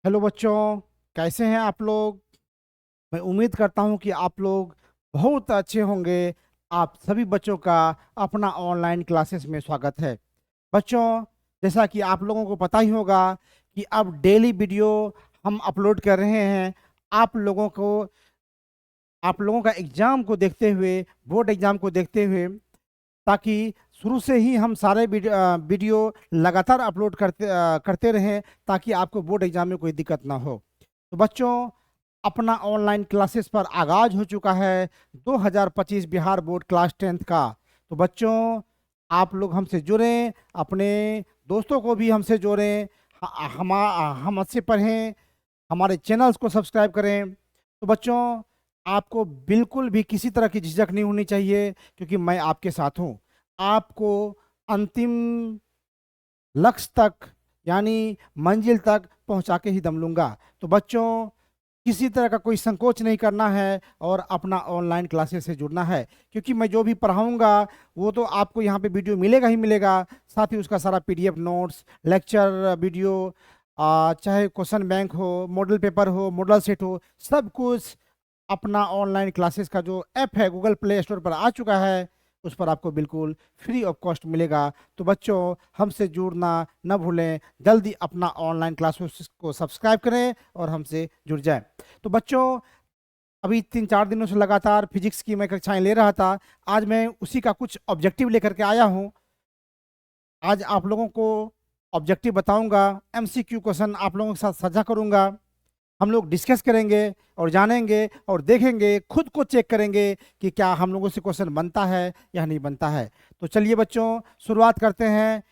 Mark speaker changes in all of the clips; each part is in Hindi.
Speaker 1: हेलो बच्चों, कैसे हैं आप लोग। मैं उम्मीद करता हूं कि आप लोग बहुत अच्छे होंगे। आप सभी बच्चों का अपना ऑनलाइन क्लासेस में स्वागत है। बच्चों, जैसा कि आप लोगों को पता ही होगा कि अब डेली वीडियो हम अपलोड कर रहे हैं। आप लोगों को आप लोगों का एग्ज़ाम को देखते हुए, बोर्ड एग्ज़ाम को देखते हुए, ताकि शुरू से ही हम सारे वीडियो लगातार अपलोड करते रहें, ताकि आपको बोर्ड एग्ज़ाम में कोई दिक्कत ना हो। तो बच्चों, अपना ऑनलाइन क्लासेस पर आगाज हो चुका है 2025 बिहार बोर्ड क्लास 10th का। तो बच्चों, आप लोग हमसे जुड़ें, अपने दोस्तों को भी हमसे जोड़ें, हम हमसे पढ़ें, हमारे चैनल्स को सब्सक्राइब करें। तो बच्चों, आपको बिल्कुल भी किसी तरह की झिझक नहीं होनी चाहिए, क्योंकि मैं आपके साथ हूँ। आपको अंतिम लक्ष्य तक, यानी मंजिल तक पहुंचा के ही दम लूंगा। तो बच्चों, किसी तरह का कोई संकोच नहीं करना है और अपना ऑनलाइन क्लासेस से जुड़ना है, क्योंकि मैं जो भी पढ़ाऊंगा वो तो आपको यहाँ पे वीडियो मिलेगा ही मिलेगा। साथ ही उसका सारा पीडीएफ नोट्स, लेक्चर वीडियो, चाहे क्वेश्चन बैंक हो, मॉडल पेपर हो, मॉडल सेट हो, सब कुछ अपना ऑनलाइन क्लासेस का जो ऐप है गूगल प्ले स्टोर पर आ चुका है, उस पर आपको बिल्कुल फ्री ऑफ कॉस्ट मिलेगा। तो बच्चों, हमसे जुड़ना न भूलें, जल्दी अपना ऑनलाइन क्लासेस को सब्सक्राइब करें और हमसे जुड़ जाएं। तो बच्चों, अभी 3-4 दिनों से लगातार फिजिक्स की मैं कक्षाएं ले रहा था। आज मैं उसी का कुछ ऑब्जेक्टिव लेकर के आया हूं। आज आप लोगों को ऑब्जेक्टिव बताऊंगा, एमसीक्यू क्वेश्चन आप लोगों के साथ साझा करूंगा। हम लोग डिस्कस करेंगे और जानेंगे और देखेंगे, खुद को चेक करेंगे कि क्या हम लोगों से क्वेश्चन बनता है या नहीं बनता है। तो चलिए बच्चों, शुरुआत करते हैं।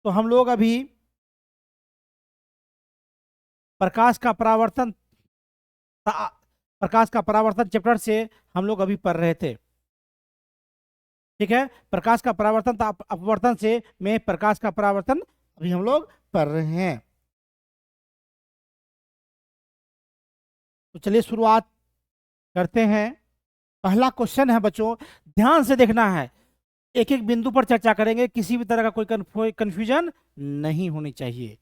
Speaker 1: तो हम लोग अभी प्रकाश का परावर्तन प्रकाश का परावर्तन चैप्टर से हम लोग अभी पढ़ रहे थे। ठीक है, प्रकाश का परावर्तन था अपवर्तन से में प्रकाश का परावर्तन अभी हम लोग पढ़ रहे हैं। तो चलिए शुरुआत करते हैं। पहला क्वेश्चन है बच्चों, ध्यान से देखना है। एक एक बिंदु पर चर्चा करेंगे, किसी भी तरह का कोई कंफ्यूजन नहीं होनी चाहिए।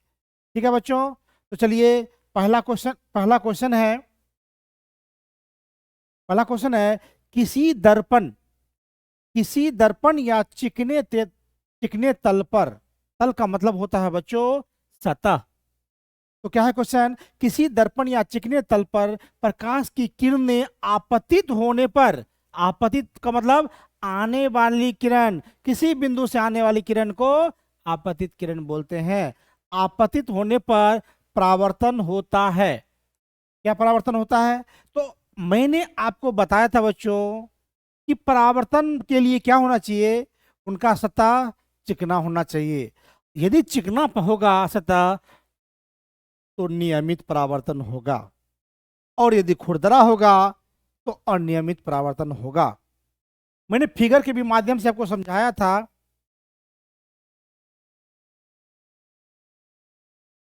Speaker 1: ठीक है बच्चों। तो चलिए, पहला क्वेश्चन है, किसी दर्पण किसी दर्पण या चिकने तल पर, तल का मतलब होता है बच्चों सतह। तो क्या है क्वेश्चन, किसी दर्पण या चिकने तल पर प्रकाश की किरणें आपतित होने पर, आपतित का मतलब आने वाली किरण, किसी बिंदु से आने वाली किरण को आपतित किरण बोलते हैं। आपतित होने पर परावर्तन होता है। क्या परावर्तन होता है? तो मैंने आपको बताया था बच्चों कि परावर्तन के लिए क्या होना चाहिए, उनका सतह चिकना होना चाहिए। यदि चिकना होगा सतह, तो नियमित परावर्तन होगा, और यदि खुरदरा होगा तो अनियमित परावर्तन होगा। मैंने फिगर के भी माध्यम से आपको समझाया था।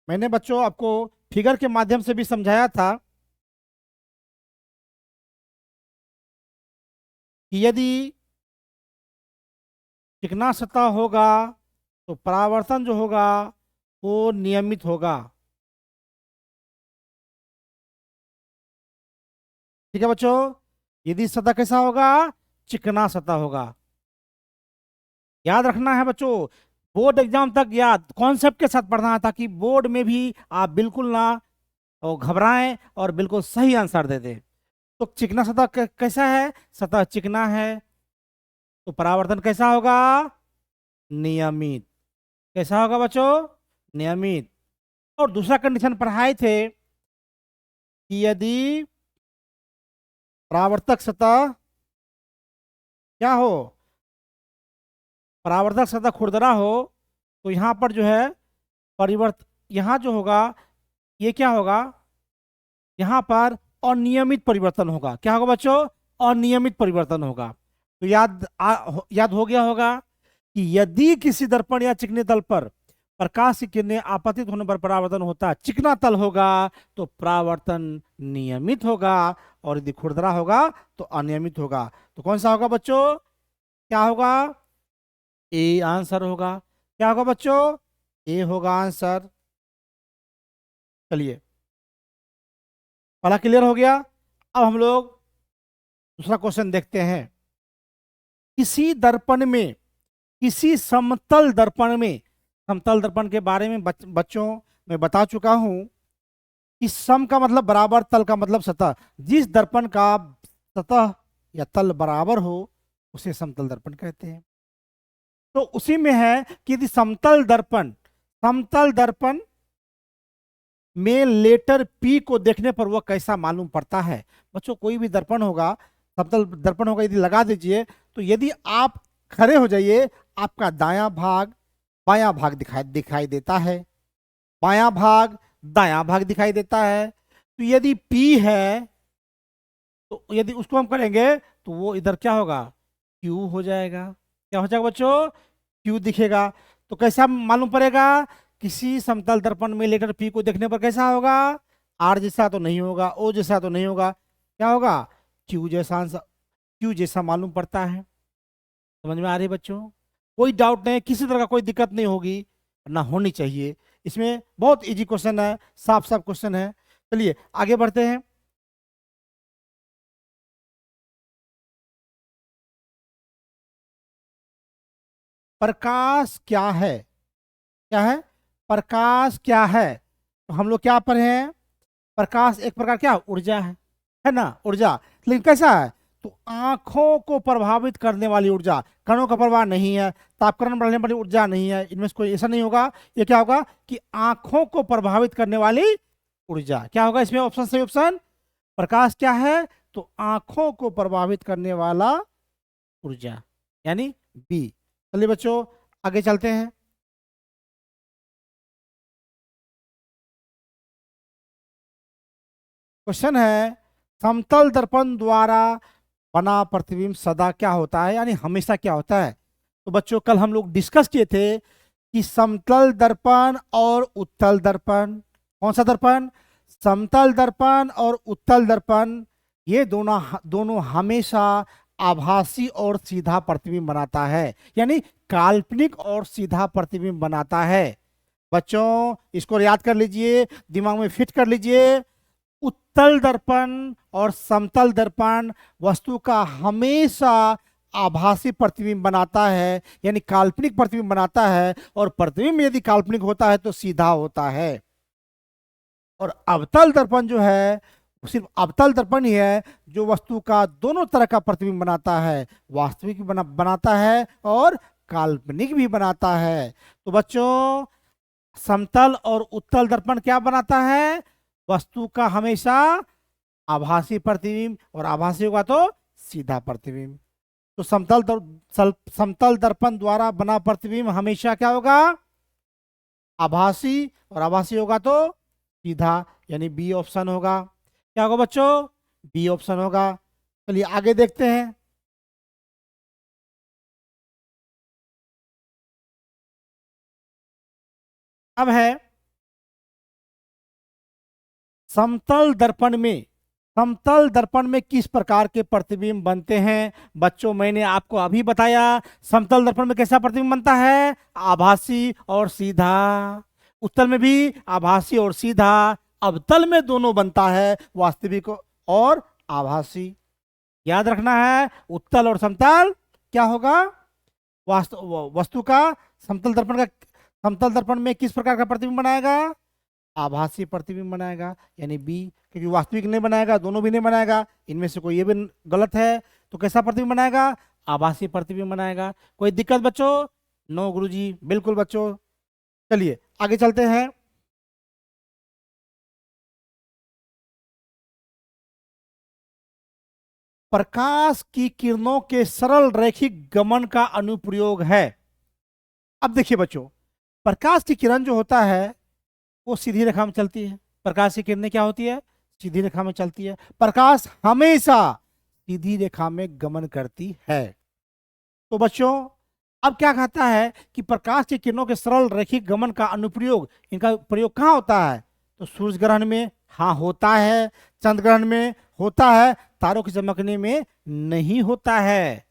Speaker 1: मैंने बच्चों आपको फिगर के माध्यम से भी समझाया था कि यदि चिकना सतह होगा तो परावर्तन जो होगा वो नियमित होगा। ठीक है बच्चों, यदि सतह कैसा होगा, चिकना सतह होगा। याद रखना है बच्चों, बोर्ड एग्जाम तक याद कॉन्सेप्ट के साथ पढ़ना है, ताकि बोर्ड में भी आप बिल्कुल ना घबराएं और बिल्कुल सही आंसर दे दें। तो चिकना सतह कैसा है, सतह चिकना है, तो परावर्तन कैसा होगा, नियमित। कैसा होगा बच्चों, नियमित। और दूसरा कंडीशन पढ़ाए थे कि यदि परावर्तक सतह क्या हो, परावर्तक सतह खुरदरा हो, तो यहाँ पर जो है यहाँ जो होगा, ये क्या होगा, यहाँ पर अनियमित परिवर्तन होगा। क्या होगा बच्चों, अनियमित परिवर्तन होगा। तो याद हो गया होगा कि यदि किसी दर्पण या चिकने तल पर प्रकाश की किरणें आपतित होने पर परावर्तन होता है, चिकना तल होगा तो परावर्तन नियमित होगा, और यदि खुरदरा होगा तो अनियमित होगा। तो कौन सा होगा बच्चों, क्या होगा, ए आंसर होगा। क्या होगा बच्चों, ए होगा आंसर। चलिए, पहला क्लियर हो गया। अब हम लोग दूसरा क्वेश्चन देखते हैं। किसी दर्पण में, किसी समतल दर्पण में, समतल दर्पण के बारे में बच्चों मैं बता चुका हूं कि सम का मतलब बराबर, तल का मतलब सतह। जिस दर्पण का सतह या तल बराबर हो उसे समतल दर्पण कहते हैं। तो उसी में है कि यदि समतल दर्पण, समतल दर्पण में लेटर पी को देखने पर वह कैसा मालूम पड़ता है। बच्चों कोई भी दर्पण होगा, समतल दर्पण होगा, यदि लगा दीजिए तो यदि आप खड़े हो जाइए, आपका दायां भाग बायां भाग दिखाई दिखाई देता है, बायां भाग दायां भाग दिखाई देता है। तो यदि पी है तो यदि उसको हम करेंगे तो वो इधर क्या होगा, क्यू हो जाएगा। क्या हो जाएगा बच्चों, क्यू दिखेगा। तो कैसा मालूम पड़ेगा, किसी समतल दर्पण में लेटर पी को देखने पर कैसा होगा, आर जैसा तो नहीं होगा, ओ जैसा तो नहीं होगा, क्या होगा, क्यू जैसा आंसर, क्यू जैसा मालूम पड़ता है। समझ में आ रही है बच्चों, कोई डाउट नहीं, किसी तरह का कोई दिक्कत नहीं होगी, ना होनी चाहिए। इसमें बहुत इजी क्वेश्चन है, साफ साफ क्वेश्चन है। चलिए आगे बढ़ते हैं। प्रकाश क्या है, क्या है, प्रकाश क्या है। तो हम लोग क्या पढ़े हैं, प्रकाश एक प्रकार क्या ऊर्जा है ना, ऊर्जा। लेकिन कैसा है, तो आंखों को प्रभावित करने वाली ऊर्जा, कणों का प्रभाव नहीं है, तापकरण बढ़ने वाली ऊर्जा नहीं है, इनमें से कोई ऐसा नहीं होगा। ये क्या होगा कि आंखों को प्रभावित करने वाली ऊर्जा, क्या होगा इसमें ऑप्शन, सही ऑप्शन। प्रकाश क्या है, तो आंखों को प्रभावित करने वाला ऊर्जा, यानी बी। चलिए बच्चों आगे चलते हैं। क्वेश्चन है, समतल दर्पण द्वारा बना प्रतिबिंब सदा क्या होता है, यानी हमेशा क्या होता है। तो बच्चों कल हम लोग डिस्कस किए थे कि समतल दर्पण और उत्तल दर्पण, कौन सा दर्पण, समतल दर्पण और उत्तल दर्पण, ये दोनों दोनों हमेशा आभासी और सीधा प्रतिबिंब बनाता है, यानी काल्पनिक और सीधा प्रतिबिंब बनाता है। बच्चों इसको याद कर लीजिए, दिमाग में फिट कर लीजिए। उत्तल दर्पण और समतल दर्पण वस्तु का हमेशा आभासी प्रतिबिंब बनाता है, यानी काल्पनिक प्रतिबिंब बनाता है, और प्रतिबिंब यदि काल्पनिक होता है तो सीधा होता है। और अवतल दर्पण जो है, सिर्फ अवतल दर्पण ही है जो वस्तु का दोनों तरह का प्रतिबिंब बनाता है, वास्तविक भी बनाता है और काल्पनिक भी बनाता है। तो बच्चों समतल और उत्तल दर्पण क्या बनाता है, वस्तु का हमेशा आभासी प्रतिबिंब, और आभासी होगा तो सीधा प्रतिबिंब। तो समतल दर्पण द्वारा बना प्रतिबिंब हमेशा क्या होगा, आभासी, और आभासी होगा तो सीधा, यानी बी ऑप्शन होगा। क्या होगा बच्चों, बी ऑप्शन होगा। चलिए आगे देखते हैं। अब है समतल दर्पण में, समतल दर्पण में किस प्रकार के प्रतिबिंब बनते हैं। बच्चों मैंने आपको अभी बताया, समतल दर्पण में कैसा प्रतिबिंब बनता है, आभासी और सीधा। उत्तल में भी आभासी और सीधा, अवतल में दोनों बनता है, वास्तविक और आभासी। याद रखना है, उत्तल और समतल क्या होगा, वस्तु का समतल दर्पण का, समतल दर्पण में किस प्रकार का प्रतिबिंब बनाएगा, आभासी प्रतिबिंब बनाएगा, यानी बी। क्योंकि वास्तविक नहीं बनाएगा, दोनों भी नहीं बनाएगा, इनमें से कोई ये भी गलत है। तो कैसा प्रतिबिंब बनाएगा, आभासी प्रतिबिंब बनाएगा। कोई दिक्कत बच्चों, नो गुरुजी, बिल्कुल बच्चों। चलिए आगे चलते हैं। प्रकाश की किरणों के सरल रैखिक गमन का अनुप्रयोग है। अब देखिए बच्चों, प्रकाश की किरण जो होता है वो सीधी रेखा में चलती है। प्रकाश की किरणें क्या होती है, सीधी रेखा में चलती है। प्रकाश हमेशा सीधी रेखा में गमन करती है। तो बच्चों अब क्या कहता है कि प्रकाश की किरणों के सरल रैखिक गमन का अनुप्रयोग, इनका प्रयोग कहाँ होता है, तो सूर्य ग्रहण में हाँ होता है, चंद्र ग्रहण में होता है, तारों की चमकने में नहीं होता है।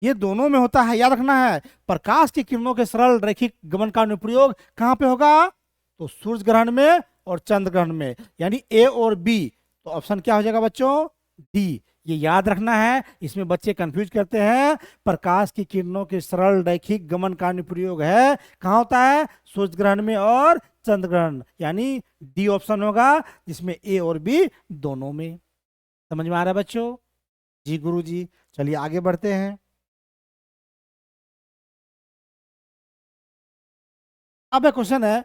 Speaker 1: ये दोनों में होता है, याद रखना है। प्रकाश की किरणों के सरल रैखिक गमन का अनुप्रयोग कहाँ पे होगा? तो सूर्य ग्रहण में और चंद्र ग्रहण में, यानी ए और बी। तो ऑप्शन क्या हो जाएगा बच्चों? डी। ये याद रखना है, इसमें बच्चे कंफ्यूज करते हैं। प्रकाश की किरणों के सरल रैखिक गमन का अनुप्रयोग है कहाँ होता है? सूर्य ग्रहण में और चंद्र ग्रहण, यानी डी ऑप्शन होगा, जिसमें ए और बी दोनों में। समझ में आ रहा है बच्चों? जी गुरुजी। चलिए आगे बढ़ते हैं। अब एक क्वेश्चन है,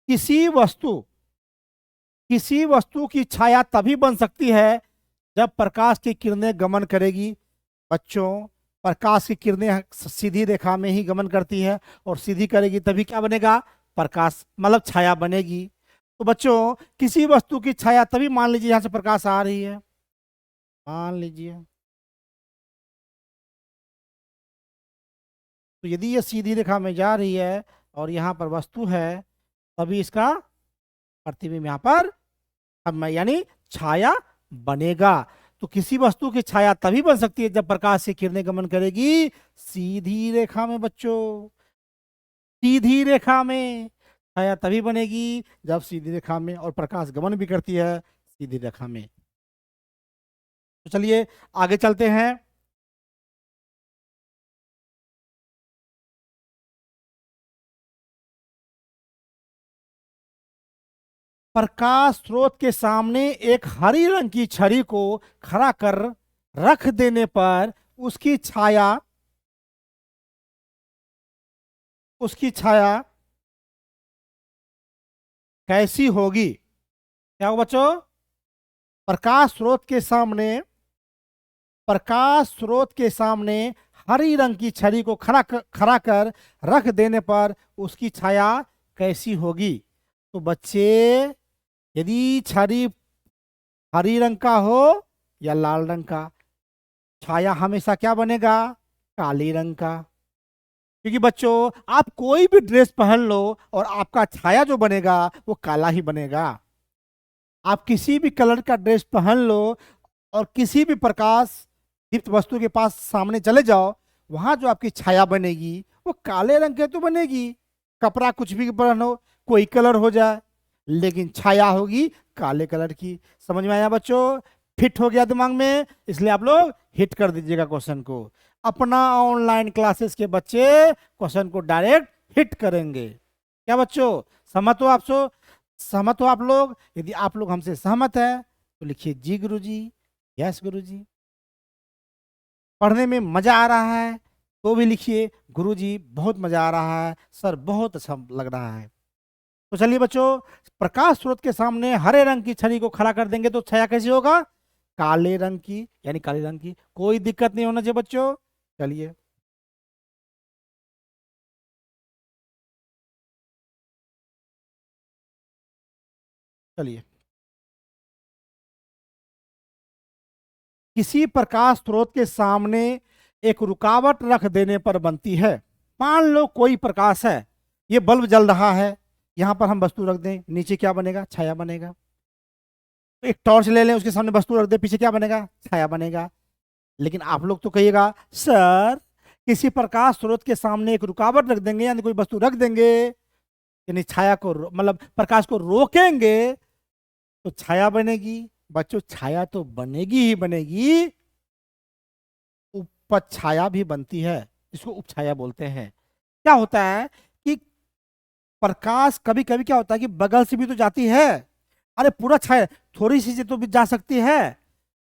Speaker 1: किसी वस्तु किसी वस्तु की छाया तभी बन सकती है जब प्रकाश की किरणें गमन करेगी। बच्चों, प्रकाश की किरणें सीधी रेखा में ही गमन करती है, और सीधी करेगी तभी क्या बनेगा? प्रकाश, मतलब छाया बनेगी। तो बच्चों, किसी वस्तु की छाया तभी, मान लीजिए यहां से प्रकाश आ रही है, मान लीजिए, तो यदि ये सीधी रेखा में जा रही है और यहाँ पर वस्तु है, तभी इसका प्रतिबिंब यहाँ पर यानी छाया बनेगा। तो किसी वस्तु की छाया तभी बन सकती है जब प्रकाश की किरणें गमन करेगी सीधी रेखा में। बच्चों, सीधी रेखा में छाया तभी बनेगी जब सीधी रेखा में, और प्रकाश गमन भी करती है सीधी रेखा में। तो चलिए आगे चलते हैं। प्रकाश स्रोत के सामने एक हरी रंग की छड़ी को खड़ा कर रख देने पर उसकी छाया कैसी होगी? क्या हो बच्चों? प्रकाश स्रोत के सामने हरी रंग की छड़ी को खड़ा कर रख देने पर उसकी छाया कैसी होगी? तो बच्चे, यदि छड़ी हरी रंग का हो या लाल रंग का, छाया हमेशा क्या बनेगा? काले रंग का। क्योंकि बच्चों, आप कोई भी ड्रेस पहन लो और आपका छाया जो बनेगा वो काला ही बनेगा। आप किसी भी कलर का ड्रेस पहन लो और किसी भी प्रकाश दीप्त वस्तु के पास सामने चले जाओ, वहां जो आपकी छाया बनेगी वो काले रंग के तो बनेगी। कपड़ा कुछ भी पहनो, कोई कलर हो जाए, लेकिन छाया होगी काले कलर की। समझ में आया बच्चों? फिट हो गया दिमाग में? इसलिए आप लोग हिट कर दीजिएगा क्वेश्चन को। अपना ऑनलाइन क्लासेस के बच्चे क्वेश्चन को डायरेक्ट हिट करेंगे। क्या बच्चों, सहमत हो आप लोग? यदि आप लोग हमसे सहमत है तो लिखिए जी गुरुजी, यस गुरुजी। पढ़ने में मजा आ रहा है तो भी लिखिए गुरुजी बहुत मजा आ रहा है, सर बहुत अच्छा लग रहा है। तो चलिए बच्चों, प्रकाश स्रोत के सामने हरे रंग की छड़ी को खड़ा कर देंगे तो छाया कैसी होगा? काले रंग की, यानी काले रंग की। कोई दिक्कत नहीं होना चाहिए बच्चों। चलिए चलिए, किसी प्रकाश स्रोत के सामने एक रुकावट रख देने पर बनती है। मान लो कोई प्रकाश है, ये बल्ब जल रहा है, यहां पर हम वस्तु रख दें, नीचे क्या बनेगा? छाया बनेगा। एक टॉर्च ले लें, उसके सामने वस्तु रख दें, पीछे क्या बनेगा? छाया बनेगा। लेकिन आप लोग तो कहिएगा सर, किसी प्रकाश स्रोत के सामने एक रुकावट रख देंगे, यानी कोई वस्तु रख देंगे, यानी छाया को मतलब प्रकाश को रोकेंगे तो छाया बनेगी। बच्चों, छाया तो बनेगी ही बनेगी, उपछाया भी बनती है, इसको उपछाया बोलते हैं। क्या होता है कि प्रकाश कभी कभी क्या होता है कि बगल से भी तो जाती है। अरे पूरा छाया, थोड़ी सी तो भी जा सकती है,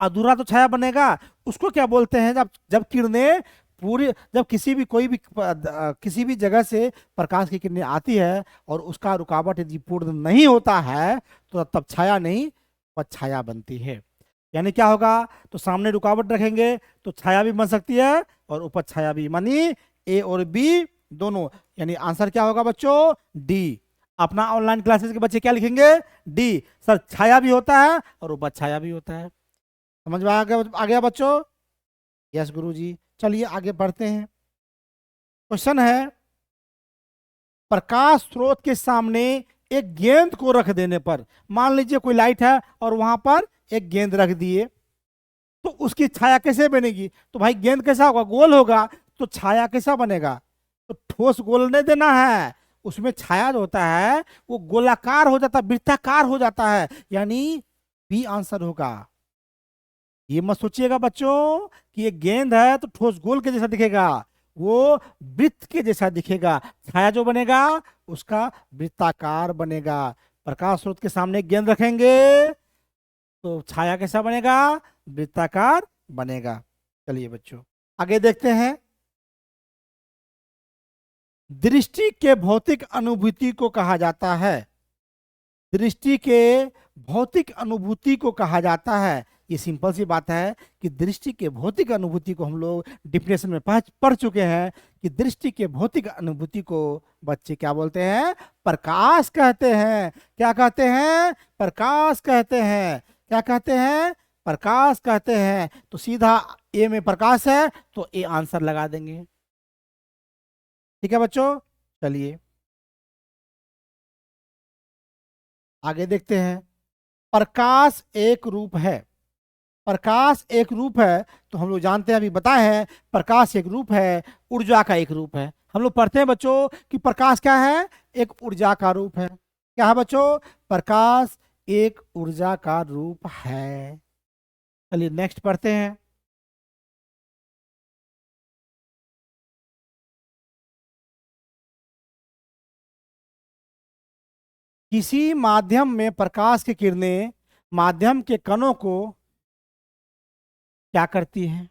Speaker 1: अधूरा तो छाया बनेगा। उसको क्या बोलते हैं? जब जब किरणें पूरी, जब किसी भी जगह से प्रकाश की किरणें आती है और उसका रुकावट यदि पूर्ण नहीं होता है तो तब छाया नहीं, पर छाया बनती है। यानी क्या होगा? तो सामने रुकावट रखेंगे तो छाया भी बन सकती है और ऊपर छाया भी, मानी ए और बी दोनों। यानी आंसर क्या होगा बच्चों? डी। अपना ऑनलाइन क्लासेस के बच्चे क्या लिखेंगे? डी। सर छाया भी होता है और ऊपर छाया भी होता है। समझ में आ गया बच्चों? यस गुरुजी। चलिए आगे बढ़ते हैं। क्वेश्चन है, प्रकाश स्रोत के सामने एक गेंद को रख देने पर, मान लीजिए कोई लाइट है और वहां पर एक गेंद रख दिए, तो उसकी छाया कैसे बनेगी? तो भाई गेंद कैसा होगा? गोल होगा। तो छाया कैसा बनेगा? तो ठोस गोल नहीं देना है, उसमें छाया जो होता है वो गोलाकार हो जाता है, वृत्ताकार हो जाता है, यानी बी आंसर होगा। ये मत सोचिएगा बच्चों कि ये गेंद है तो ठोस गोल के जैसा दिखेगा, वो वृत्त के जैसा दिखेगा। छाया जो बनेगा उसका वृत्ताकार बनेगा। प्रकाश स्रोत के सामने गेंद रखेंगे तो छाया कैसा बनेगा? वृत्ताकार बनेगा। चलिए बच्चों आगे देखते हैं। दृष्टि के भौतिक अनुभूति को कहा जाता है, दृष्टि के भौतिक अनुभूति को कहा जाता है। ये सिंपल सी बात है कि दृष्टि के भौतिक अनुभूति को हम लोग डिफिनेशन में पढ़ चुके हैं कि दृष्टि के भौतिक अनुभूति को बच्चे क्या बोलते हैं? प्रकाश कहते हैं। क्या कहते हैं? प्रकाश कहते हैं। क्या कहते हैं? प्रकाश कहते हैं। तो सीधा ए में प्रकाश है तो ए आंसर लगा देंगे। ठीक है बच्चों, चलिए आगे देखते हैं। प्रकाश एक रूप है, प्रकाश एक रूप है तो हम लोग जानते हैं, अभी बताए हैं प्रकाश एक रूप है, ऊर्जा का एक रूप है। हम लोग पढ़ते हैं बच्चों कि प्रकाश क्या है? एक ऊर्जा का रूप है। क्या है बच्चों? प्रकाश एक ऊर्जा का रूप है। चलिए नेक्स्ट पढ़ते हैं। किसी माध्यम में प्रकाश की किरणें माध्यम के कणों को क्या करती हैं?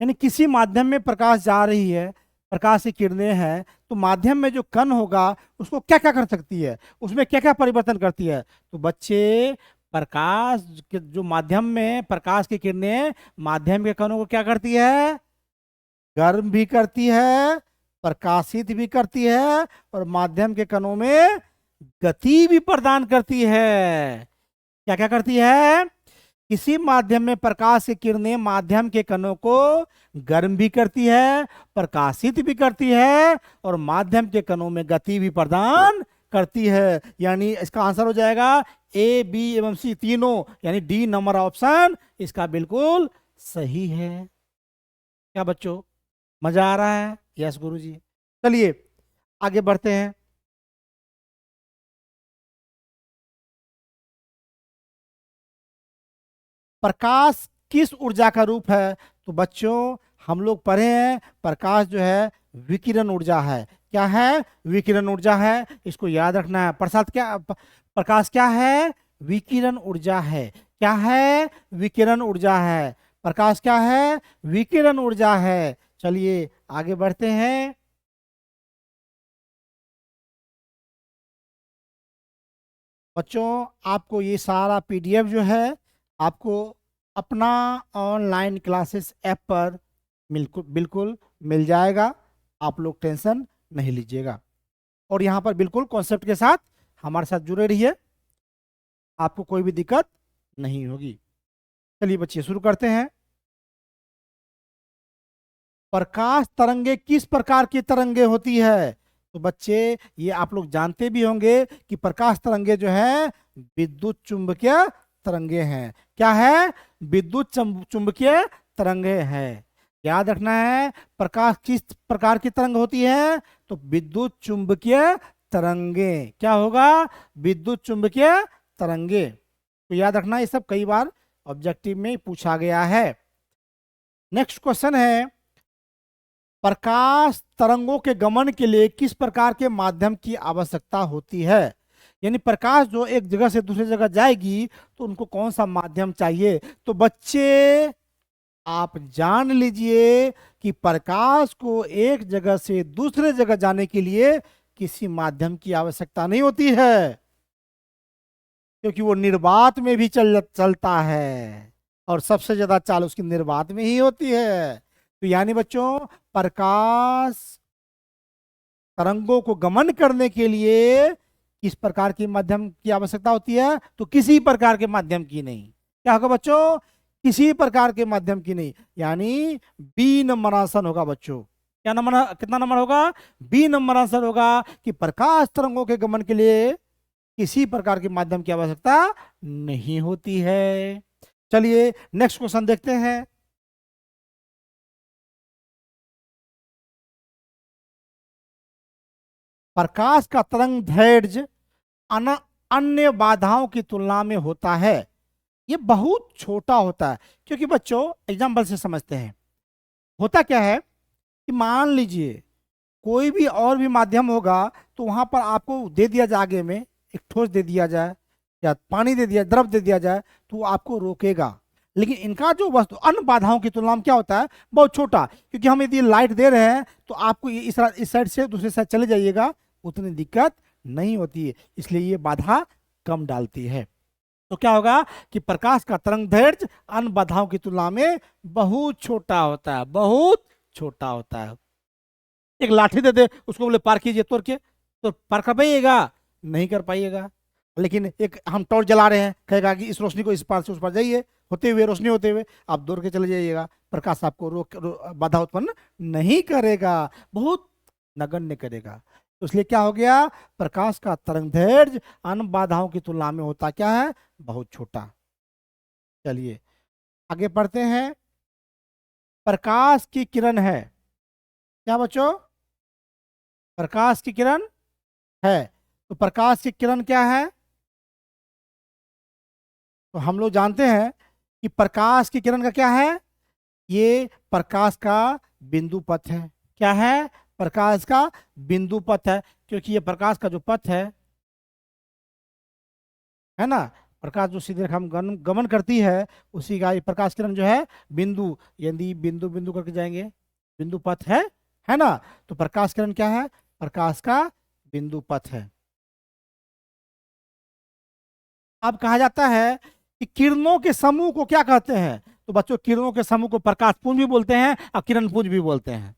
Speaker 1: यानी किसी माध्यम में प्रकाश जा रही है, प्रकाश की किरणें हैं, तो माध्यम में जो कण होगा उसको क्या क्या कर सकती है, उसमें क्या क्या परिवर्तन करती है? तो बच्चे प्रकाश के जो माध्यम में प्रकाश की किरणें माध्यम के कणों को क्या करती है? गर्म भी करती है, प्रकाशित भी करती है, और माध्यम के कणों में गति भी प्रदान करती है। क्या क्या करती है? किसी माध्यम में प्रकाश की किरणें माध्यम के कणों को गर्म भी करती है, प्रकाशित भी करती है, और माध्यम के कणों में गति भी प्रदान करती है। यानी इसका आंसर हो जाएगा ए, बी एवं सी तीनों, यानी डी नंबर ऑप्शन इसका बिल्कुल सही है। क्या बच्चों मजा आ रहा है? यस गुरुजी। चलिए आगे बढ़ते हैं। प्रकाश किस ऊर्जा का रूप है? तो बच्चों हम लोग पढ़े हैं प्रकाश जो है विकिरण ऊर्जा है। क्या है? विकिरण ऊर्जा है, इसको याद रखना है। प्रसाद क्या प्रकाश क्या है? विकिरण ऊर्जा है। क्या है? विकिरण ऊर्जा है। प्रकाश क्या है? विकिरण ऊर्जा है। चलिए आगे बढ़ते हैं। बच्चों आपको ये सारा पीडीएफ जो है आपको अपना ऑनलाइन क्लासेस ऐप पर बिल्कुल बिल्कुल मिल जाएगा। आप लोग टेंशन नहीं लीजिएगा, और यहाँ पर बिल्कुल कॉन्सेप्ट के साथ हमारे साथ जुड़े रहिए, आपको कोई भी दिक्कत नहीं होगी। चलिए बच्चे शुरू करते हैं। प्रकाश तरंगे किस प्रकार की तरंगे होती है? तो बच्चे ये आप लोग जानते भी होंगे कि प्रकाश तरंगे जो है विद्युत चुंबकीय तरंगे हैं। क्या है? विद्युत चुंबकीय तरंगे हैं। याद रखना है प्रकाश किस प्रकार की तरंग होती है? तो विद्युत चुंबकीय तरंगे। क्या होगा? विद्युत चुंबकीय तरंगे। तो याद रखना ये सब कई बार ऑब्जेक्टिव में पूछा गया है। नेक्स्ट क्वेश्चन है, प्रकाश तरंगों के गमन के लिए किस प्रकार के माध्यम की आवश्यकता होती है? यानी प्रकाश जो एक जगह से दूसरी जगह जाएगी तो उनको कौन सा माध्यम चाहिए? तो बच्चे आप जान लीजिए कि प्रकाश को एक जगह से दूसरे जगह जाने के लिए किसी माध्यम की आवश्यकता नहीं होती है, क्योंकि वो निर्वात में भी चलता है, और सबसे ज्यादा चाल उसकी निर्वात में ही होती है। तो यानी बच्चों प्रकाश तरंगों को गमन करने के लिए किस प्रकार के माध्यम की आवश्यकता होती है? तो किसी प्रकार के माध्यम की नहीं। क्या होगा बच्चों? किसी प्रकार के माध्यम की नहीं, यानी बी नंबर आंसर होगा बच्चों। क्या नंबर, कितना नंबर होगा? बी नंबर आंसर होगा कि प्रकाश तरंगों के गमन के लिए किसी प्रकार के माध्यम की आवश्यकता नहीं होती है। चलिए नेक्स्ट क्वेश्चन देखते हैं। प्रकाश का तरंग दैर्ध्य अन्य बाधाओं की तुलना में होता है, ये बहुत छोटा होता है। क्योंकि बच्चों एग्जाम्पल से समझते हैं, होता क्या है कि मान लीजिए कोई भी और भी माध्यम होगा, तो वहां पर आपको दे दिया जाए आगे में एक ठोस दे दिया जाए या पानी दे दिया, द्रव दे दिया जाए, तो वो आपको रोकेगा। लेकिन इनका जो वस्तु अन्य बाधाओं की तुलना में क्या होता है, बहुत छोटा। क्योंकि हम यदि लाइट दे रहे हैं तो आपको इस साइड से दूसरे साइड चले जाइएगा, उतनी दिक्कत नहीं होती है, इसलिए ये बाधा कम डालती है। तो क्या होगा कि प्रकाश का तरंग दैर्ध्य अन्य बाधाओं की तुलना में बहुत छोटा होता है, बहुत छोटा होता है। एक लाठी दे दे उसको, बोले पार कीजिए तोड़ के, तो पार कर पाइएगा? नहीं कर पाइएगा। लेकिन एक हम टॉर्च जला रहे हैं, कहेगा कि इस रोशनी को इस पार से उस पार जाइए, होते हुए रोशनी होते हुए आप दौड़ के चले जाइएगा, प्रकाश आपको बाधा उत्पन्न नहीं करेगा, बहुत नगण्य करेगा। तो इसलिए क्या हो गया, प्रकाश का तरंग दैर्ध्य अन्य बाधाओं की तुलना में होता क्या है, बहुत छोटा। चलिए आगे पढ़ते हैं। प्रकाश की किरण है, क्या बच्चों, प्रकाश की किरण है। तो प्रकाश की किरण क्या है, तो हम लोग जानते हैं कि प्रकाश की किरण का क्या है, ये प्रकाश का बिंदु पथ है। क्या है, प्रकाश का बिंदु पथ है। क्योंकि ये प्रकाश का जो पथ है ना, प्रकाश जो सीधे रेखा में गमन करती है, उसी का ये प्रकाश किरण जो है बिंदु, यदि बिंदु बिंदु करके जाएंगे, बिंदु पथ है ना। तो प्रकाश किरण क्या है, प्रकाश का बिंदु पथ है। अब कहा जाता है कि किरणों के समूह को क्या कहते हैं, तो बच्चों किरणों के समूह को प्रकाश पुंज भी बोलते हैं और किरण पुंज भी बोलते हैं।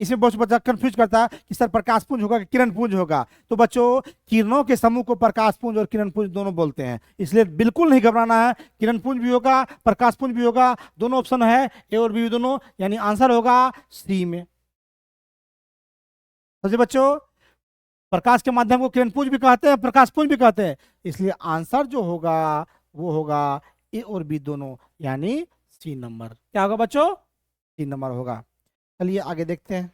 Speaker 1: इसमें बहुत बच्चा कंफ्यूज करता है कि सर प्रकाश पुंज होगा कि किरण पुंज होगा। तो बच्चों किरणों के समूह को प्रकाश पुंज और किरण पुंज दोनों बोलते हैं, इसलिए बिल्कुल नहीं घबराना है। किरण पुंज भी होगा, प्रकाश पुंज भी होगा, दोनों ऑप्शन है, ए और बी दोनों, यानी आंसर होगा सी में। समझे बच्चों, प्रकाश के माध्यम को किरण पुंज भी कहते हैं, प्रकाश पुंज भी कहते हैं, इसलिए आंसर जो होगा वो होगा ए और बी दोनों, यानी सी नंबर। क्या होगा बच्चों, सी नंबर होगा। चलिए आगे देखते हैं।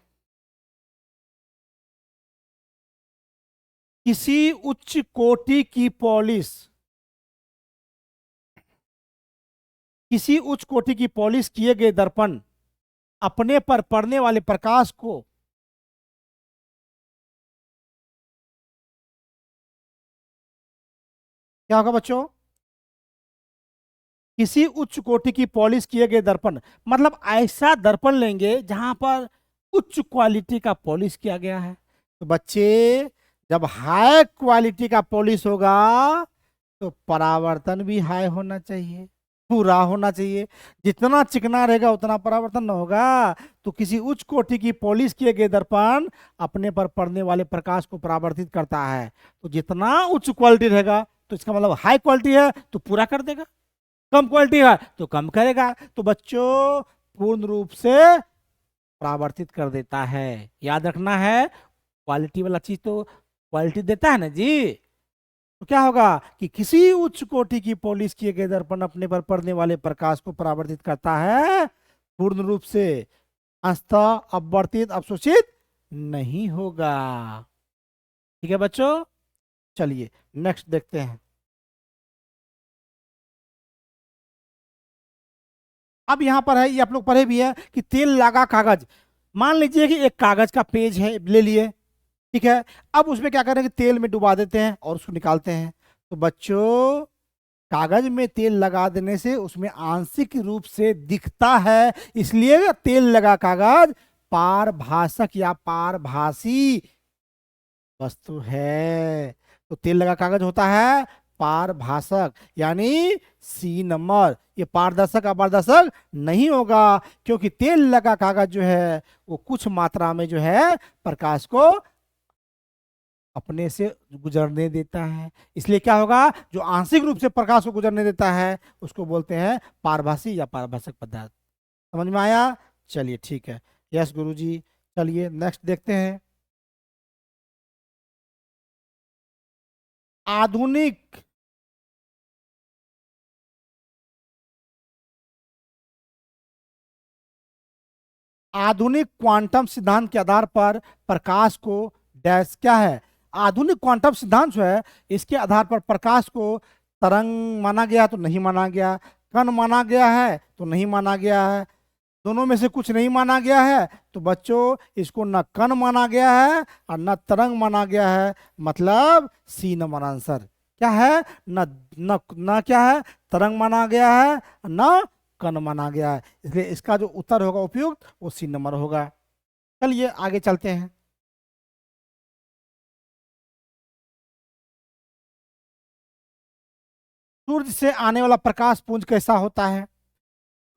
Speaker 1: किसी उच्च कोटि की पॉलिश, किसी उच्च कोटि की पॉलिश किए गए दर्पण अपने पर पड़ने वाले प्रकाश को क्या होगा बच्चों, किसी उच्च कोटि की पॉलिश किए गए दर्पण, मतलब ऐसा दर्पण लेंगे जहां पर उच्च क्वालिटी का पॉलिश किया गया है। तो बच्चे जब हाई क्वालिटी का पॉलिश होगा तो परावर्तन भी हाई होना चाहिए, पूरा होना चाहिए। जितना चिकना रहेगा उतना परावर्तन न होगा। तो किसी उच्च कोटि की पॉलिश किए गए दर्पण अपने पर पड़ने वाले प्रकाश को परावर्तित करता है। तो जितना उच्च क्वालिटी रहेगा तो इसका मतलब हाई क्वालिटी है तो पूरा कर देगा, कम क्वालिटी है तो कम करेगा। तो बच्चों पूर्ण रूप से परावर्तित कर देता है, याद रखना है। क्वालिटी वाला चीज तो क्वालिटी देता है ना जी। तो क्या होगा कि किसी उच्च कोटि की पॉलिश किए गए दर्पण अपने पर पड़ने वाले प्रकाश को परावर्तित करता है पूर्ण रूप से, अंततः अपवर्तित अवशोषित नहीं होगा। ठीक है बच्चों, चलिए नेक्स्ट देखते हैं। अब यहां पर है, ये आप लोग पढ़े भी है कि तेल लगा कागज। मान लीजिए कि एक कागज का पेज है, ले लिए, ठीक है। अब उसमें क्या करेंगे, तेल में डुबा देते हैं और उसको निकालते हैं। तो बच्चों कागज में तेल लगा देने से उसमें आंशिक रूप से दिखता है, इसलिए तेल लगा कागज पारभाषक या पारभासी वस्तु है। तो तेल लगा कागज होता है पारभाषक, यानी सी नंबर। ये पारदर्शक अपारदर्शक नहीं होगा, क्योंकि तेल लगा कागज जो है वो कुछ मात्रा में जो है प्रकाश को अपने से गुजरने देता है। इसलिए क्या होगा, जो आंशिक रूप से प्रकाश को गुजरने देता है उसको बोलते हैं पारभासी या पारभाषक पदार्थ। समझ में आया? चलिए ठीक है, यस गुरुजी। चलिए नेक्स्ट देखते हैं। आधुनिक आधुनिक क्वांटम सिद्धांत के आधार पर प्रकाश को डैश क्या है, आधुनिक क्वांटम सिद्धांत जो है इसके आधार पर प्रकाश को तरंग माना गया तो नहीं माना गया, कण माना गया है तो नहीं माना गया है, दोनों में से कुछ नहीं माना गया है, तो बच्चों इसको न कण माना गया है और न तरंग माना गया है, मतलब सी नंबर आंसर क्या है, न न न क्या है, तरंग माना गया है न कण माना गया है, इसलिए इसका जो उत्तर होगा उपयुक्त वो सी नंबर होगा। चलिए आगे चलते हैं। सूर्य से आने वाला प्रकाश पुंज कैसा होता है,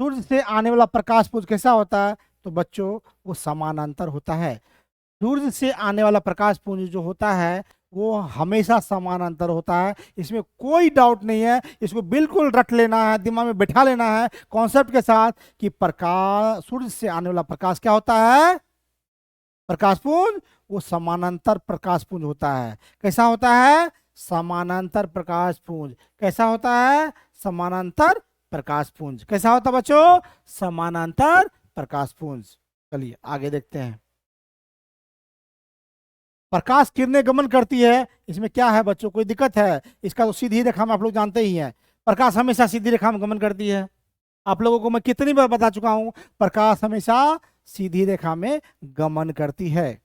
Speaker 1: सूर्य से आने वाला प्रकाश पुंज कैसा होता है, तो बच्चों वो समानांतर होता है। सूर्य से आने वाला प्रकाश पुंज जो होता है वो हमेशा समानांतर होता है, इसमें कोई डाउट नहीं है, इसको बिल्कुल रट लेना है, दिमाग में बैठा लेना है कॉन्सेप्ट के साथ कि प्रकाश, सूर्य से आने वाला प्रकाश क्या होता है, प्रकाश पुंज वो समानांतर प्रकाश पुंज होता है। कैसा होता है, समानांतर प्रकाश पुंज। कैसा होता है, समानांतर प्रकाश पुंज। कैसा होता है बच्चों, समानांतर प्रकाश पुंज। चलिए आगे देखते हैं। प्रकाश किरणें गमन करती है, इसमें क्या है बच्चों, कोई दिक्कत है, इसका तो सीधी रेखा में आप लोग जानते ही हैं, प्रकाश हमेशा सीधी रेखा में गमन करती है। आप लोगों को मैं कितनी बार बता चुका हूं, प्रकाश हमेशा सीधी रेखा में गमन करती है।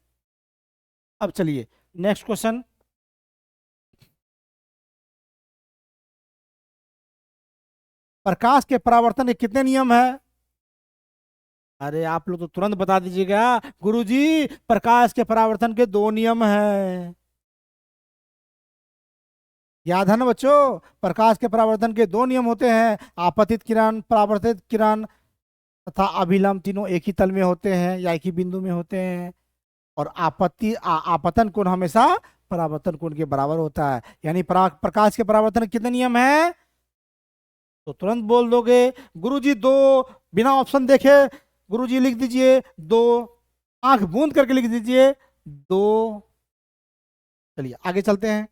Speaker 1: अब चलिए नेक्स्ट क्वेश्चन। प्रकाश के परावर्तन के कितने नियम है, अरे आप लोग तो तुरंत बता दीजिएगा गुरुजी, प्रकाश के परावर्तन के दो नियम हैं। याद है ना बच्चों, प्रकाश के परावर्तन के दो नियम होते हैं, आपतित किरण, परावर्तित किरण तथा अभिलंब, तीनों एक ही तल में होते हैं या एक ही बिंदु में होते हैं। और आपतन कोण हमेशा परावर्तन कोण के बराबर होता है। यानी प्रकाश के परावर्तन के कितने नियम हैं, तो तुरंत बोल दोगे गुरुजी दो, बिना ऑप्शन देखे गुरुजी लिख दीजिए दो, आंख बूंद करके लिख दीजिए दो। चलिए आगे चलते हैं।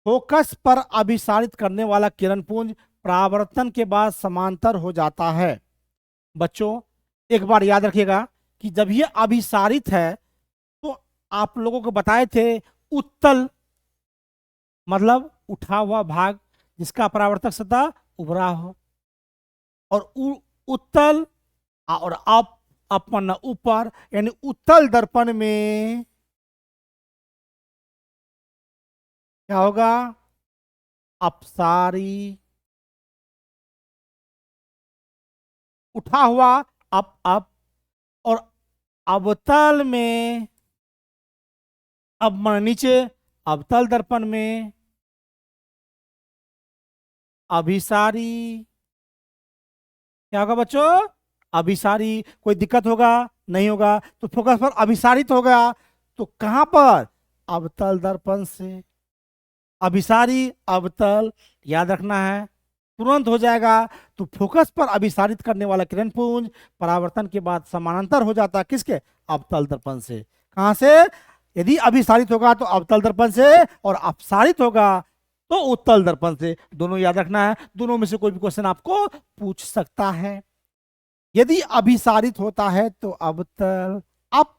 Speaker 1: फोकस पर अभिसारित करने वाला किरण पुंज परावर्तन के बाद समांतर हो जाता है। बच्चों एक बार याद रखिएगा कि जब ये अभिसारित है तो आप लोगों को बताए थे उत्तल मतलब उठा हुआ भाग जिसका परावर्तक सतह उभरा हो, और उत्तल और अपन ऊपर, यानी उत्तल दर्पण में क्या होगा, अपसारी, उठा हुआ अप, और अवतल में अब नीचे, अवतल दर्पण में अभिसारी। क्या होगा बच्चों, अभिसारी। कोई दिक्कत होगा, नहीं होगा, तो फोकस पर अभिसारित हो गया तो कहां पर, अवतल दर्पण से। अभिसारी अवतल याद रखना है, तुरंत हो जाएगा। तो फोकस पर अभिसारित करने वाला किरण पुंज परावर्तन के बाद समानांतर हो जाता है किसके, अवतल दर्पण से। कहां से, यदि अभिसारित होगा तो अवतल दर्पण से, और अपसारित होगा तो उत्तल दर्पण से। दोनों याद रखना है, दोनों में से कोई भी क्वेश्चन आपको पूछ सकता है। यदि अभिसारित होता है तो अवतल, अप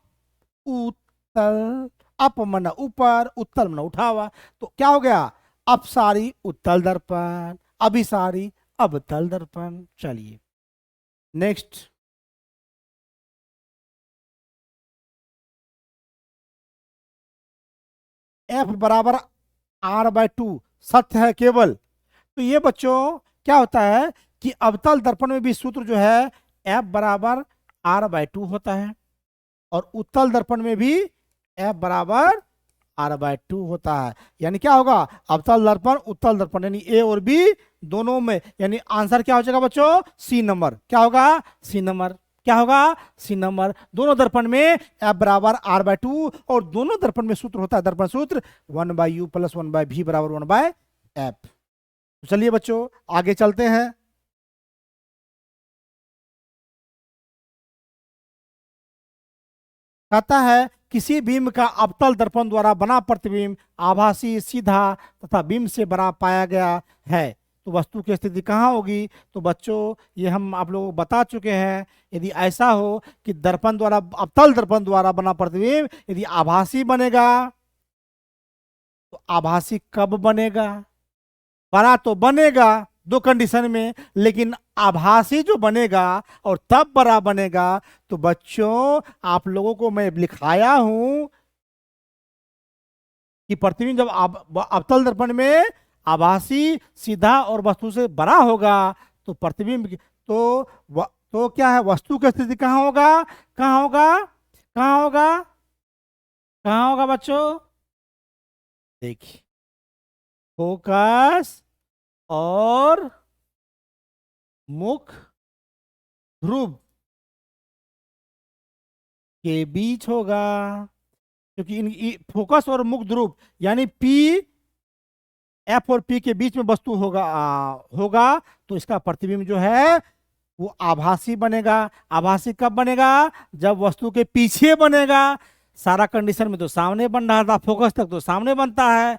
Speaker 1: उत्तल, अप मन ऊपर, उत्तल मन उठा हुआ, तो क्या हो गया, अपसारी उत्तल दर्पण, अभिसारी अवतल दर्पण। चलिए नेक्स्ट। एफ बराबर R/2 सत्य है केवल, तो ये बच्चों क्या होता है कि अवतल दर्पण में भी सूत्र जो है F बराबर R/2 होता है, और उत्तल दर्पण में भी F बराबर R/2 होता है। यानी क्या होगा, अवतल दर्पण उत्तल दर्पण यानी ए और बी दोनों में, यानी आंसर क्या हो जाएगा बच्चों, सी नंबर। क्या होगा, सी नंबर। क्या होगा, सी नंबर। दोनों दर्पण में F बराबर R/2, और दोनों दर्पण में सूत्र होता है दर्पण सूत्र 1/U + 1/V बराबर 1/F। तो चलिए बच्चों आगे चलते हैं। कहता है किसी बीम का अवतल दर्पण द्वारा बना प्रतिबिंब आभासी, सीधा तथा बीम से बड़ा पाया गया है। तो वस्तु की स्थिति कहाँ होगी? तो बच्चों ये हम आप लोगों को बता चुके हैं। यदि ऐसा हो कि दर्पण द्वारा, अवतल दर्पण द्वारा बना प्रतिबिंब यदि आभासी बनेगा, तो आभासी कब बनेगा? बड़ा तो बनेगा दो कंडीशन में, लेकिन आभासी जो बनेगा और तब बड़ा बनेगा। तो बच्चों आप लोगों को मैं लिखाया हूं कि प्रतिबिंब जब अवतल दर्पण में आभासी सीधा और वस्तु से बड़ा होगा, तो प्रतिबिंब तो क्या है, वस्तु की स्थिति कहाँ होगा? कहाँ होगा? कहाँ होगा? कहाँ होगा बच्चों? देखिए, फोकस और मुख ध्रुव के बीच होगा, क्योंकि फोकस और मुख ध्रुव यानी पी, एफ और पी के बीच में वस्तु होगा, तो इसका प्रतिबिंब जो है वो आभासी बनेगा। आभासी कब बनेगा? जब वस्तु के पीछे बनेगा। सारा कंडीशन में तो सामने बन रहा था, फोकस तक तो सामने बनता है,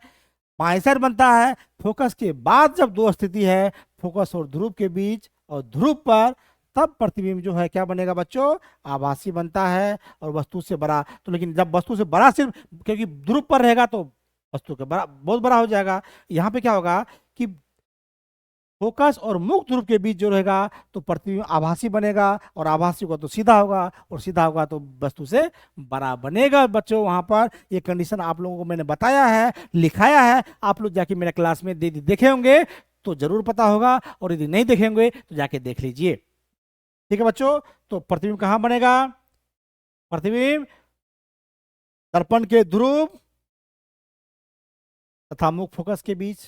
Speaker 1: बाएं साइड बनता है। फोकस के बाद जब दो स्थिति है, फोकस और ध्रुव के बीच और ध्रुव पर, तब प्रतिबिंब जो है क्या बनेगा बच्चों? आभासी बनता है और वस्तु से बड़ा। तो लेकिन जब वस्तु से बड़ा सिर्फ क्योंकि ध्रुव पर रहेगा तो वस्तु के बड़ा, बहुत बड़ा हो जाएगा। यहाँ पे क्या होगा कि फोकस और मुख ध्रुव के बीच जो रहेगा तो प्रतिबिंब आभासी बनेगा, और आभासी होगा तो सीधा होगा, और सीधा होगा तो वस्तु से बड़ा बनेगा। बच्चों वहां पर ये कंडीशन आप लोगों को मैंने बताया है, लिखाया है। आप लोग जाके मेरे क्लास में देखे होंगे तो जरूर पता होगा, और यदि नहीं देखेंगे तो जाके देख लीजिए। ठीक है बच्चों, तो प्रतिबिंब कहाँ बनेगा? प्रतिबिंब दर्पण के ध्रुव तथा मुख फोकस के बीच,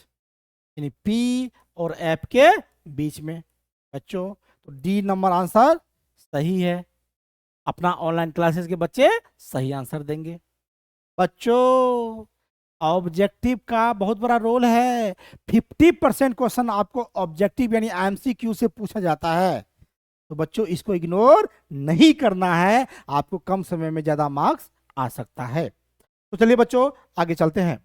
Speaker 1: यानी पी और एफ के बीच में। बच्चों तो डी नंबर आंसर सही है। अपना ऑनलाइन क्लासेस के बच्चे सही आंसर देंगे। बच्चों ऑब्जेक्टिव का बहुत बड़ा रोल है। 50% क्वेश्चन आपको ऑब्जेक्टिव यानी एमसीक्यू से पूछा जाता है, तो बच्चों इसको इग्नोर नहीं करना है, आपको कम समय में ज्यादा मार्क्स आ सकता है। तो चलिए बच्चों आगे चलते हैं।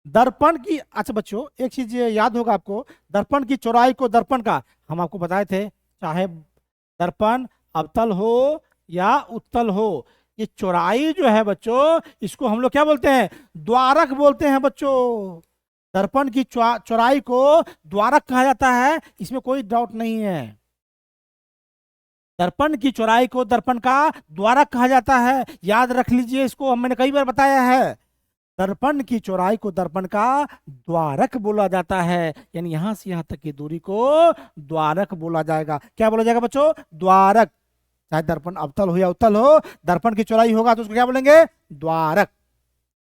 Speaker 1: दर्पण की, अच्छा बच्चों एक चीज याद होगा आपको, दर्पण की चौड़ाई को, दर्पण का हम आपको बताए थे, चाहे दर्पण अवतल हो या उत्तल हो, ये चौड़ाई जो है बच्चों, इसको हम लोग क्या बोलते हैं? द्वारक बोलते हैं बच्चों। दर्पण की चौड़ाई को द्वारक कहा जाता है, इसमें कोई डाउट नहीं है। दर्पण की चौड़ाई को दर्पण का द्वारक कहा जाता है, याद रख लीजिए इसको, मैंने कई बार बताया है। दर्पण की चौड़ाई को दर्पण का द्वारक बोला जाता है, यानी यहां से यहां तक की दूरी को द्वारक बोला जाएगा। क्या बोला जाएगा बच्चों? द्वारक। चाहे दर्पण अवतल हो या उत्तल हो, दर्पण की चौड़ाई होगा तो उसको क्या बोलेंगे? द्वारक।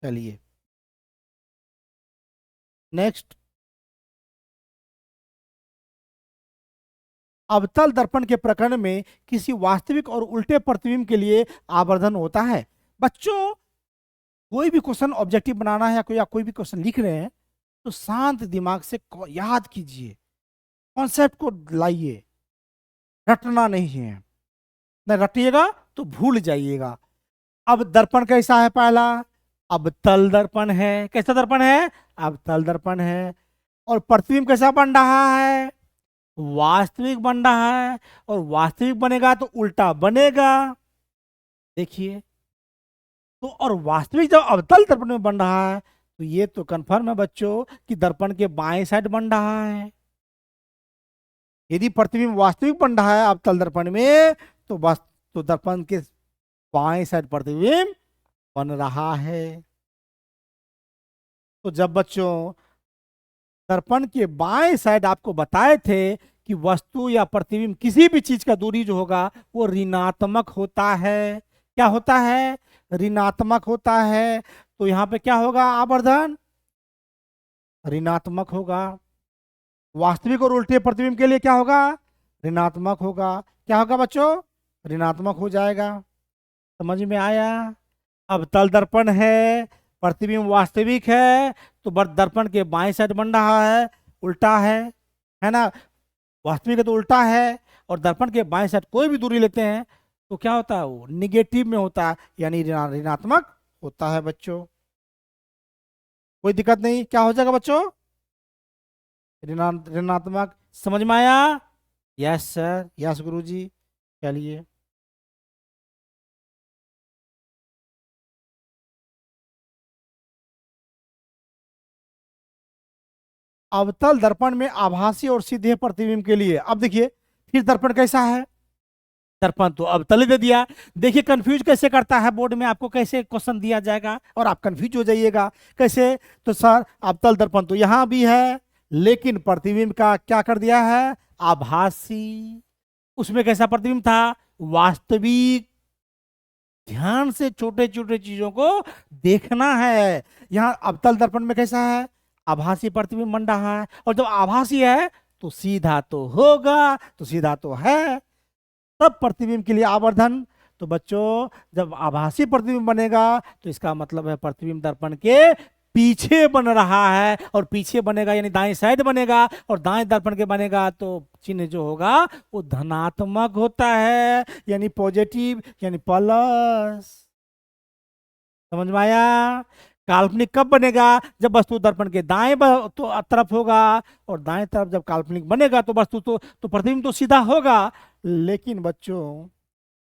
Speaker 1: चलिए नेक्स्ट, अवतल दर्पण के प्रकरण में किसी वास्तविक और उल्टे प्रतिबिंब के लिए आवर्धन होता है। बच्चों कोई भी क्वेश्चन ऑब्जेक्टिव बनाना है या कोई भी क्वेश्चन लिख रहे हैं, तो शांत दिमाग से याद कीजिए, कॉन्सेप्ट को लाइए, रटना नहीं है। नहीं रटिएगा तो भूल जाइएगा। अब दर्पण कैसा है? पहला अवतल दर्पण है। कैसा दर्पण है? अवतल दर्पण है। और प्रतिबिंब कैसा बन रहा है? वास्तविक बन रहा है। और वास्तविक बनेगा तो उल्टा बनेगा। देखिए तो, और वास्तविक जब अवतल दर्पण में बन रहा है तो ये तो कंफर्म है बच्चों कि दर्पण के बाएं साइड बन रहा है। यदि प्रतिबिंब वास्तविक बन रहा है अवतल दर्पण में, तो दर्पण के बाएं साइड प्रतिबिंब बन रहा है। तो जब बच्चों दर्पण के बाएं साइड आपको बताए थे कि वस्तु या प्रतिबिंब किसी भी चीज का दूरी जो होगा वो ऋणात्मक होता है। क्या होता है? ऋणात्मक होता है। तो यहां पे क्या होगा? आवर्धन ऋणात्मक होगा। वास्तविक और उल्टे प्रतिबिंब के लिए क्या होगा? ऋणात्मक होगा। क्या होगा बच्चों? ऋणात्मक हो जाएगा। समझ में आया? अवतल दर्पण है, प्रतिबिंब वास्तविक है, तो दर्पण के बाएं साइड बन रहा है, उल्टा है ना? वास्तविक है तो उल्टा है, और दर्पण के बाएं साइड कोई भी दूरी लेते हैं तो क्या होता है? वो निगेटिव में होता है, यानी ऋणात्मक होता है बच्चों। कोई दिक्कत नहीं। क्या हो जाएगा बच्चों? ऋणात्मक। समझ में आया? यस सर, यस गुरुजी। चलिए, अवतल दर्पण में आभासी और सीधे प्रतिबिंब के लिए अब देखिए, फिर दर्पण कैसा है? दर्पण तो अवतल ही दे दिया। देखिए कंफ्यूज कैसे करता है, बोर्ड में आपको कैसे क्वेश्चन दिया जाएगा और आप कंफ्यूज हो जाइएगा कैसे। तो सर अवतल दर्पण तो यहां भी है, लेकिन प्रतिबिंब का क्या कर दिया है? आभासी। उसमें कैसा प्रतिबिंब था? वास्तविक। ध्यान से छोटे छोटे चीजों को देखना है। यहाँ अवतल दर्पण में कैसा है? आभासी प्रतिबिंब बन रहा है, और जब आभासी है तो सीधा तो होगा, तो सीधा तो है। तब प्रतिबिंब के लिए आवर्धन। तो बच्चों जब आभासी प्रतिबिंब बनेगा तो इसका मतलब है प्रतिबिंब दर्पण के पीछे बन रहा है, और पीछे बनेगा यानी दाएं साइड बनेगा, और दाएं दर्पण के बनेगा तो चिन्ह जो होगा वो धनात्मक होता है, यानी पॉजिटिव, यानी प्लस। समझ में आया? काल्पनिक कब बनेगा? जब वस्तु दर्पण के दाएं तो तरफ होगा, और दाएं तरफ जब काल्पनिक बनेगा तो वस्तु तो प्रतिबिंब तो सीधा होगा, लेकिन बच्चों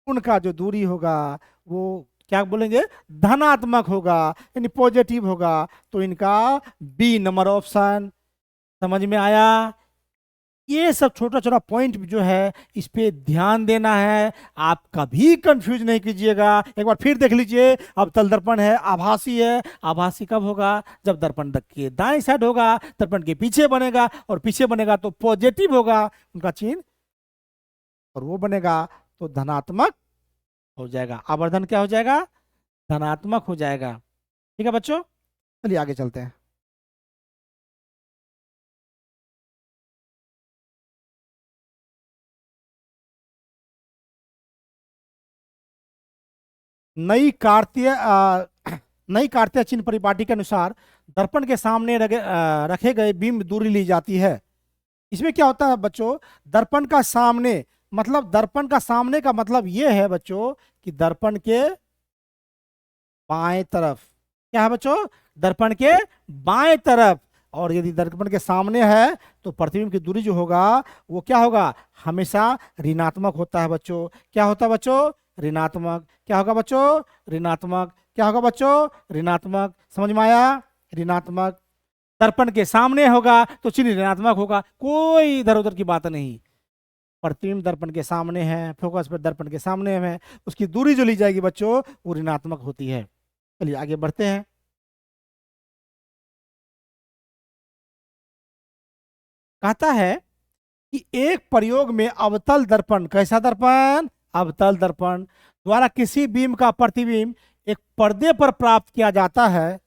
Speaker 1: उनका जो दूरी होगा वो क्या बोलेंगे? धनात्मक होगा, यानी पॉजिटिव होगा। तो इनका बी नंबर ऑप्शन। समझ में आया? ये सब छोटा छोटा पॉइंट जो है इस पे ध्यान देना है, आप कभी कंफ्यूज नहीं कीजिएगा। एक बार फिर देख लीजिए, अब तल दर्पण है, आभासी है। आभासी कब होगा? जब दर्पण के दाएं साइड होगा, दर्पण के पीछे बनेगा, और पीछे बनेगा तो पॉजिटिव होगा उनका चिन्ह, और वो बनेगा तो धनात्मक हो जाएगा। आवर्धन क्या हो जाएगा? धनात्मक हो जाएगा। ठीक है बच्चों, चलिए आगे चलते हैं। नई कार्तीय नई कार्तीय चिन्ह परिपाटी के अनुसार दर्पण के सामने रखे गए बिंब दूरी ली जाती है। इसमें क्या होता है बच्चों? दर्पण का सामने, मतलब दर्पण का सामने का मतलब यह है बच्चों कि दर्पण के बाएं तरफ। क्या है बच्चों? दर्पण के बाएं तरफ। और यदि दर्पण के सामने है तो प्रतिबिंब की दूरी जो होगा वो क्या होगा? हमेशा ऋणात्मक होता है बच्चों। क्या होता है बच्चों? ऋणात्मक। क्या होगा बच्चों? ऋणात्मक। क्या होगा बच्चों? ऋणात्मक। समझ में आया? ऋणात्मक। दर्पण के सामने होगा तो चिन्ह ऋणात्मक होगा, कोई इधर उधर की बात नहीं। प्रतिबिंब दर्पण के सामने है, फोकस पर दर्पण के सामने है, उसकी दूरी जो ली जाएगी बच्चों वो ऋणात्मक होती है। चलिए आगे बढ़ते हैं। कहता है कि एक प्रयोग में अवतल दर्पण, कैसा दर्पण? अवतल दर्पण द्वारा किसी बीम का प्रतिबिंब एक पर्दे पर प्राप्त किया जाता है।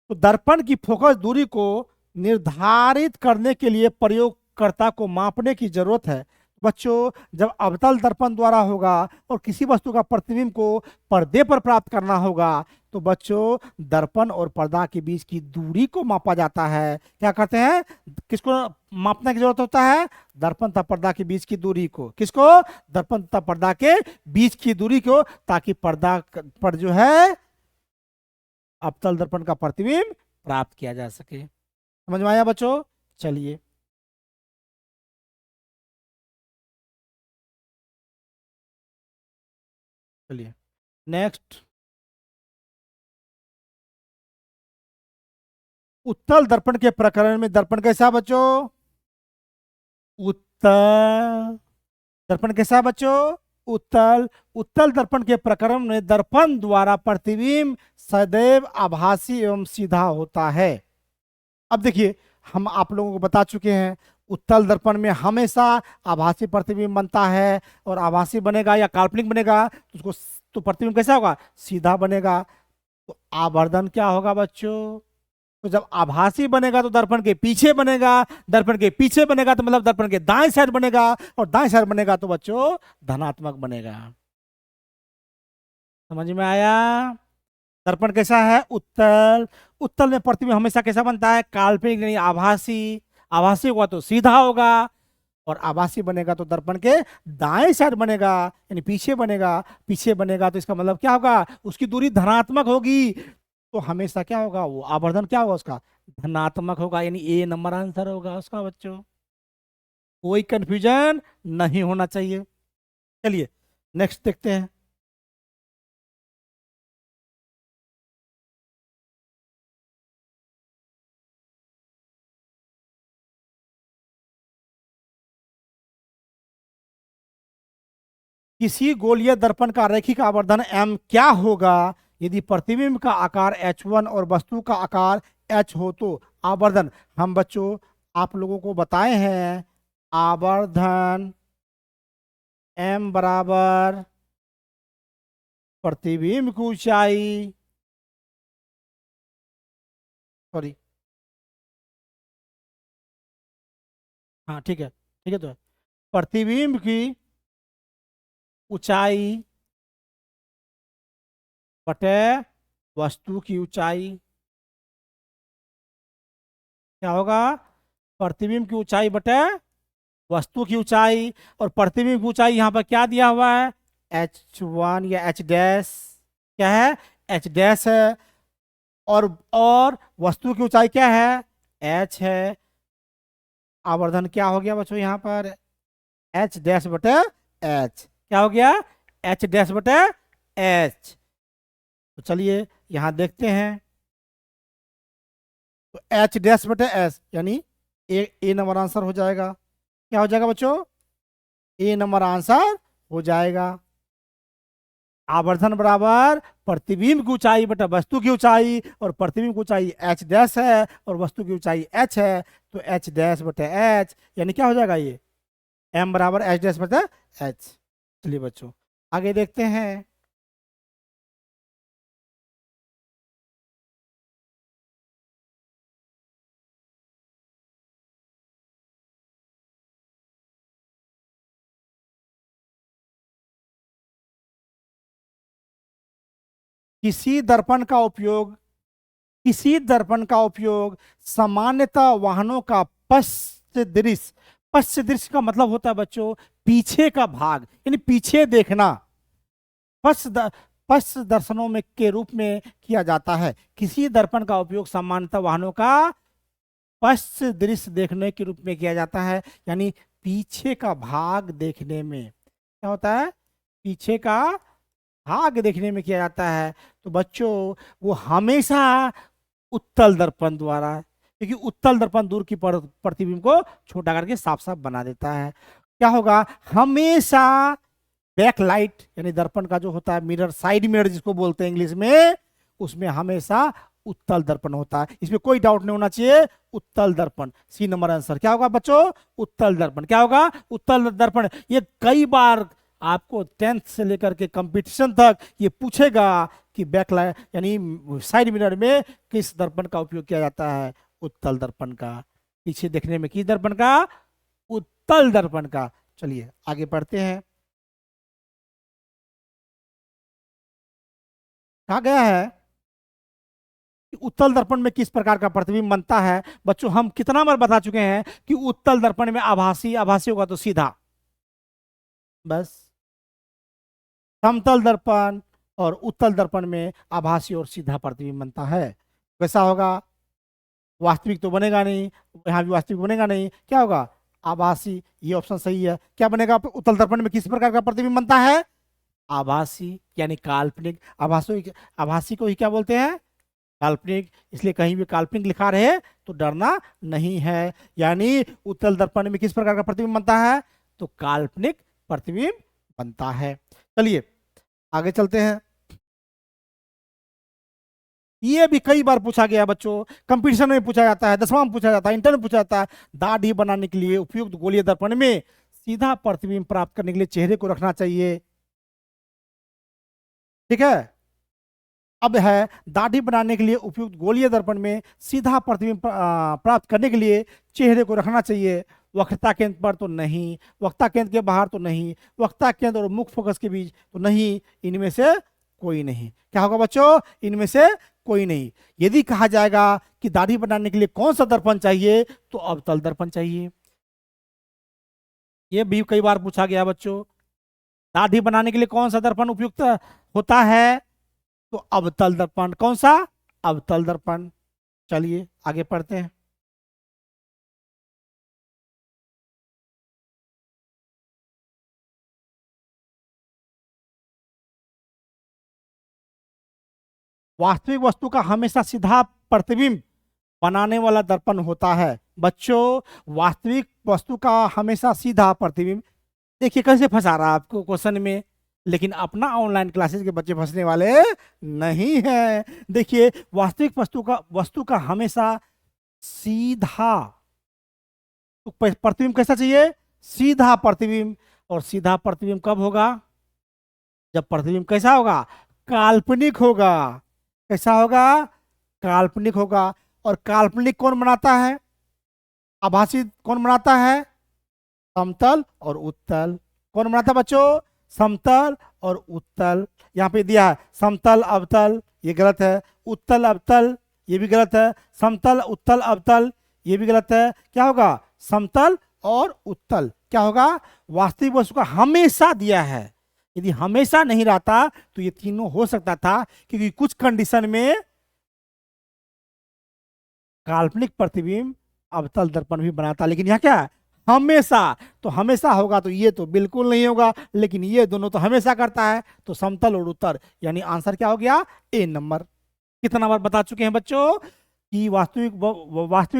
Speaker 1: तो दर्पण की फोकस दूरी को निर्धारित करने के लिए प्रयोगकर्ता को मापने की जरूरत है। बच्चों जब अवतल दर्पण द्वारा होगा और किसी वस्तु का प्रतिबिंब को पर्दे पर प्राप्त करना होगा, तो बच्चों दर्पण और पर्दा के बीच की दूरी को मापा जाता है। क्या करते हैं? किसको मापने की जरूरत होता है? दर्पण तथा पर्दा के बीच की दूरी को। किसको? दर्पण तथा पर्दा के बीच की दूरी को, ताकि पर्दा पर जो है अवतल दर्पण का प्रतिबिंब प्राप्त किया जा सके। समझ में आया बच्चों? चलिए, चलिए नेक्स्ट। उत्तल दर्पण के प्रकरण में दर्पण कैसा है बच्चों? उत्तल दर्पण कैसा है बच्चों? उत्तल। उत्तल दर्पण के प्रकरण में दर्पण द्वारा प्रतिबिंब सदैव आभासी एवं सीधा होता है। अब देखिए, हम आप लोगों को बता चुके हैं उत्तल दर्पण में हमेशा आभासी प्रतिबिंब बनता है, और आभासी बनेगा या काल्पनिक बनेगा तो उसको तो प्रतिबिंब कैसा होगा? सीधा बनेगा। तो आवर्धन क्या होगा बच्चों? तो जब आभासी बनेगा तो दर्पण के पीछे बनेगा, दर्पण के पीछे बनेगा तो मतलब दर्पण के दाएं साइड बनेगा, और दाएं साइड बनेगा तो बच्चों धनात्मक बनेगा। समझ में आया? दर्पण कैसा है? उत्तल। उत्तल में प्रतिबिंब हमेशा कैसा बनता है? काल्पनिक, यानी आभासी। आभासी होगा तो सीधा होगा, और आभासी बनेगा तो दर्पण के दाएं साइड बनेगा, यानी पीछे बनेगा। पीछे बनेगा तो इसका मतलब क्या होगा, उसकी दूरी धनात्मक होगी, तो हमेशा क्या होगा, वो आवर्धन क्या होगा उसका, धनात्मक होगा, यानी ए नंबर आंसर होगा उसका बच्चों। कोई कंफ्यूजन नहीं होना चाहिए। चलिए नेक्स्ट देखते हैं। किसी गोलीय दर्पण का रैखिक आवर्धन m क्या होगा यदि प्रतिबिंब का आकार h1 और वस्तु का आकार h हो तो आवर्धन। हम बच्चों आप लोगों को बताए हैं आवर्धन m बराबर प्रतिबिंब की ऊंचाई, सॉरी, हाँ ठीक है तो है। प्रतिबिंब की ऊंचाई बटे वस्तु की ऊंचाई क्या होगा, प्रतिबिंब की ऊंचाई बटे वस्तु की ऊंचाई। और प्रतिबिंब की ऊंचाई यहाँ पर क्या दिया हुआ है, h1 या h डैश, क्या है, h डैश है। और वस्तु की ऊंचाई क्या है, h है। आवर्धन क्या हो गया बच्चों यहाँ पर, h डैश बटे h, क्या हो गया, h डैश बटे h। तो चलिए यहाँ देखते हैं, तो h डैश बटे s यानी ए नंबर आंसर हो जाएगा। क्या हो जाएगा बच्चों, ए नंबर आंसर हो जाएगा। आवर्धन बराबर प्रतिबिंब की ऊंचाई बटा वस्तु की ऊंचाई, और प्रतिबिंब की ऊंचाई h डैश है और वस्तु की ऊंचाई h है, तो h डैश बटे h यानी क्या हो जाएगा, ये m बराबर h डैश बटे h। चलिए बच्चों आगे देखते हैं। किसी दर्पण का उपयोग किसी दर्पण का उपयोग सामान्यतः वाहनों का पश्च दृश्य का मतलब होता है बच्चों पीछे का भाग, यानी पीछे देखना, पश्च द- पश्च दर्शनों में के रूप में किया जाता है। किसी दर्पण का उपयोग सामान्यतः वाहनों का पश्च दृश्य देखने के रूप में किया जाता है, यानी पीछे का भाग देखने में क्या होता है, पीछे का भाग देखने में किया जाता है। तो बच्चों वो हमेशा उत्तल दर्पण द्वारा, क्योंकि उत्तल दर्पण दूर की प्रतिबिंब को छोटा करके साफ साफ बना देता है। क्या होगा, हमेशा बैक लाइट यानी दर्पण का जो होता है मिरर, साइड मिरर जिसको बोलते हैं इंग्लिश में, उसमें हमेशा उत्तल दर्पण होता है, इसमें कोई डाउट नहीं होना चाहिए। उत्तल दर्पण सी नंबर आंसर क्या होगा बच्चों, उत्तल दर्पण। क्या होगा, उत्तल दर्पण। ये कई बार आपको 10th से लेकर के कंपटीशन तक ये पूछेगा कि बैकलाइट यानी साइड मिरर में किस दर्पण का उपयोग किया जाता है, उत्तल दर्पण का। पीछे देखने में किस दर्पण का, उत्तल दर्पण का। चलिए आगे बढ़ते हैं। कहा गया है कि उत्तल दर्पण में किस प्रकार का प्रतिबिंब बनता है। बच्चों हम कितना बार बता चुके हैं कि उत्तल दर्पण में आभासी, आभासी होगा तो सीधा, बस। समतल दर्पण और उत्तल दर्पण में आभासी और सीधा प्रतिबिंब बनता है। वैसा होगा, वास्तविक तो बनेगा नहीं, यहाँ भी वास्तविक बनेगा नहीं, क्या होगा, आभासी। ये ऑप्शन सही है। क्या बनेगा, उत्तल दर्पण में किस प्रकार का प्रतिबिंब बनता है, आभासी यानी काल्पनिक। आभासी को ही क्या बोलते हैं, काल्पनिक। इसलिए कहीं भी काल्पनिक लिखा रहे तो डरना नहीं है। यानी उत्तल दर्पण में किस प्रकार का प्रतिबिंब बनता है, तो काल्पनिक प्रतिबिंब बनता है। चलिए आगे चलते हैं। ये भी कई बार पूछा गया बच्चों, कंपटीशन में पूछा जाता है, 10वां में पूछा जाता है, इंटर में पूछा जाता है। दाढ़ी बनाने के लिए उपयुक्त गोलीय दर्पण में सीधा प्रतिबिंब प्राप्त करने के लिए चेहरे को रखना चाहिए, ठीक है। अब है दाढ़ी बनाने के लिए उपयुक्त गोलीय दर्पण में सीधा प्रतिबिंब प्राप्त करने के लिए चेहरे को रखना चाहिए। वक्रता केंद्र पर तो नहीं, वक्ता केंद्र के बाहर तो नहीं, वक्ता केंद्र और मुख्य फोकस के बीच तो नहीं, इनमें से कोई नहीं। क्या होगा बच्चों, इनमें से कोई नहीं। यदि कहा जाएगा कि दाढ़ी बनाने के लिए कौन सा दर्पण चाहिए, तो अवतल दर्पण चाहिए। ये भी कई बार पूछा गया बच्चों। दाढ़ी बनाने के लिए कौन सा दर्पण उपयुक्त होता है? तो अवतल दर्पण। कौन सा? अवतल दर्पण। चलिए आगे पढ़ते हैं। वास्तविक वस्तु का हमेशा सीधा प्रतिबिंब बनाने वाला दर्पण होता है। बच्चों, वास्तविक वस्तु का हमेशा सीधा प्रतिबिंब। देखिए कैसे फंसा रहा है आपको क्वेश्चन में, लेकिन अपना ऑनलाइन क्लासेस के बच्चे फंसने वाले नहीं है। देखिए, वास्तविक वस्तु का हमेशा सीधा, तो प्रतिबिंब कैसा चाहिए? सीधा प्रतिबिंब। और सीधा प्रतिबिंब कब होगा? जब प्रतिबिंब कैसा होगा? काल्पनिक होगा। कैसा होगा? काल्पनिक होगा। और काल्पनिक कौन बनाता है? आभासी कौन बनाता है? समतल और उत्तल। कौन बनाता है बच्चों? समतल और उत्तल। यहाँ पे दिया है समतल अवतल, ये गलत है। उत्तल अवतल, ये भी गलत है। समतल उत्तल अवतल, ये भी गलत है। क्या होगा? समतल और उत्तल। क्या होगा? वास्तविक वस्तु का हमेशा दिया है। यदि हमेशा नहीं रहता तो ये तीनों हो सकता था, क्योंकि कुछ कंडीशन में काल्पनिक प्रतिबिंब अवतल दर्पण भी बनाता, लेकिन यहाँ क्या है? हमेशा। तो हमेशा होगा तो ये तो बिल्कुल नहीं होगा, लेकिन ये दोनों तो हमेशा करता है, तो समतल और उत्तर, यानी आंसर क्या हो गया? ए नंबर। कितना बार बता चुके हैं बच्चों कि वास्तविक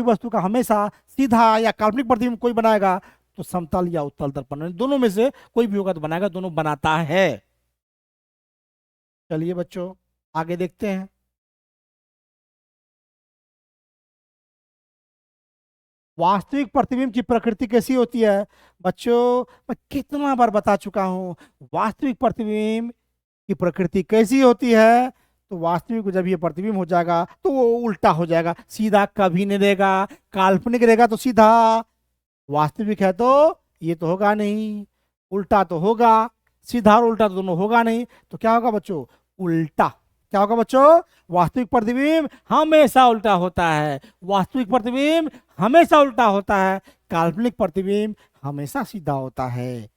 Speaker 1: वस्तु का हमेशा सीधा या काल्पनिक प्रतिबिंब कोई बनाएगा तो समतल या उत्तल दर्पण, दोनों में से कोई भी होगा तो बनाएगा, दोनों बनाता है। चलिए बच्चों आगे देखते हैं। वास्तविक प्रतिबिंब की प्रकृति कैसी होती है? बच्चों, मैं कितना बार बता चुका हूं, वास्तविक प्रतिबिंब की प्रकृति कैसी होती है? तो वास्तविक जब ये प्रतिबिंब हो जाएगा तो वो उल्टा हो जाएगा, सीधा कभी नहीं रहेगा। काल्पनिक रहेगा तो सीधा, वास्तविक है तो ये तो होगा नहीं, उल्टा तो होगा। सीधा और उल्टा तो दोनों होगा नहीं, तो क्या होगा बच्चों? उल्टा। क्या होगा बच्चों? वास्तविक प्रतिबिंब हमेशा उल्टा होता है। वास्तविक प्रतिबिंब हमेशा उल्टा होता है। काल्पनिक प्रतिबिंब हमेशा सीधा होता है।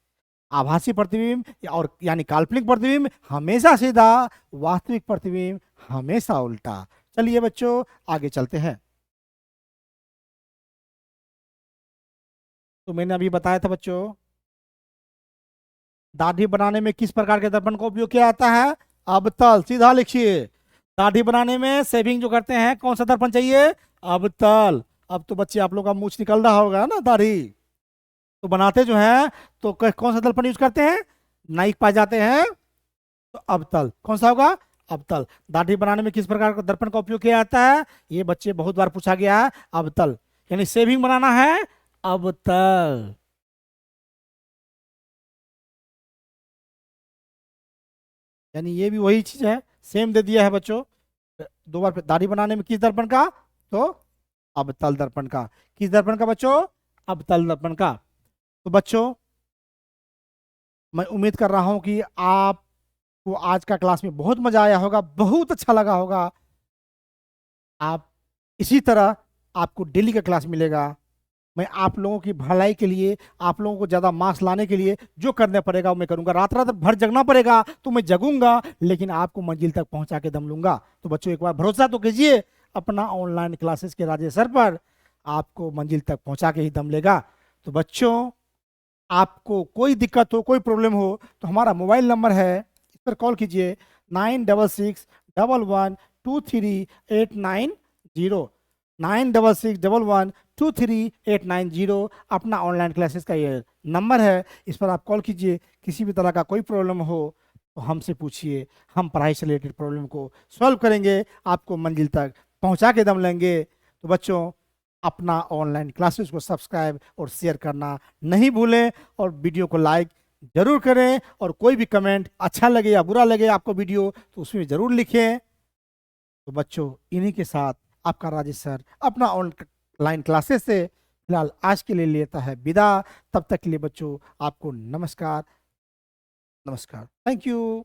Speaker 1: आभासी प्रतिबिंब और यानी काल्पनिक प्रतिबिंब हमेशा सीधा, वास्तविक प्रतिबिंब हमेशा उल्टा। चलिए बच्चों आगे चलते हैं। तो मैंने अभी बताया था बच्चों, दाढ़ी बनाने में किस प्रकार के दर्पण का उपयोग किया जाता है? अवतल। सीधा लिखिए। दाढ़ी बनाने में शेविंग जो करते हैं कौन सा दर्पण चाहिए? अवतल। अब तो बच्चे आप लोग का मूछ निकल रहा होगा ना दाढ़ी, तो बनाते जो हैं तो कौन सा दर्पण यूज करते हैं? नाइक पाए जाते हैं, तो अवतल। कौन सा होगा? अवतल। दाढ़ी बनाने में किस प्रकार का दर्पण का उपयोग किया जाता है? ये बच्चे बहुत बार पूछा गया है। अवतल, यानी शेविंग बनाना है, अवतल। यानी ये भी वही चीज है, सेम दे दिया है बच्चों। दो बार दाढ़ी बनाने में किस दर्पण का? तो अवतल दर्पण का। किस दर्पण का बच्चों? अवतल दर्पण का। तो बच्चों, मैं उम्मीद कर रहा हूं कि आपको आज का क्लास में बहुत मजा आया होगा, बहुत अच्छा लगा होगा। आप इसी तरह, आपको डेली का क्लास मिलेगा। मैं आप लोगों की भलाई के लिए, आप लोगों को ज़्यादा मार्क्स लाने के लिए जो करना पड़ेगा वो मैं करूंगा। रात रात भर जगना पड़ेगा तो मैं जगूंगा, लेकिन आपको मंजिल तक पहुंचा के दम लूंगा। तो बच्चों एक बार भरोसा तो कीजिए अपना ऑनलाइन क्लासेस के राजेश सर पर, आपको मंजिल तक पहुंचा के ही दम लेगा। तो बच्चों, आपको कोई दिक्कत हो, कोई प्रॉब्लम हो, तो हमारा मोबाइल नंबर है, इस पर कॉल कीजिए। 9661112389 9661112389 अपना ऑनलाइन क्लासेस का ये नंबर है। इस पर आप कॉल कीजिए। किसी भी तरह का कोई प्रॉब्लम हो तो हमसे पूछिए, हम पढ़ाई से रिलेटेड प्रॉब्लम को सॉल्व करेंगे, आपको मंजिल तक पहुंचा के दम लेंगे। तो बच्चों, अपना ऑनलाइन क्लासेस को सब्सक्राइब और शेयर करना नहीं भूलें, और वीडियो को लाइक जरूर करें, और कोई भी कमेंट अच्छा लगे या बुरा लगे आपको वीडियो तो उसमें ज़रूर लिखें। तो बच्चों, इन्हीं के साथ आपका राजेश सर अपना ऑनलाइन क्लासेस से फिलहाल आज के लिए लेता है विदा। तब तक के लिए बच्चों आपको नमस्कार। नमस्कार, थैंक यू।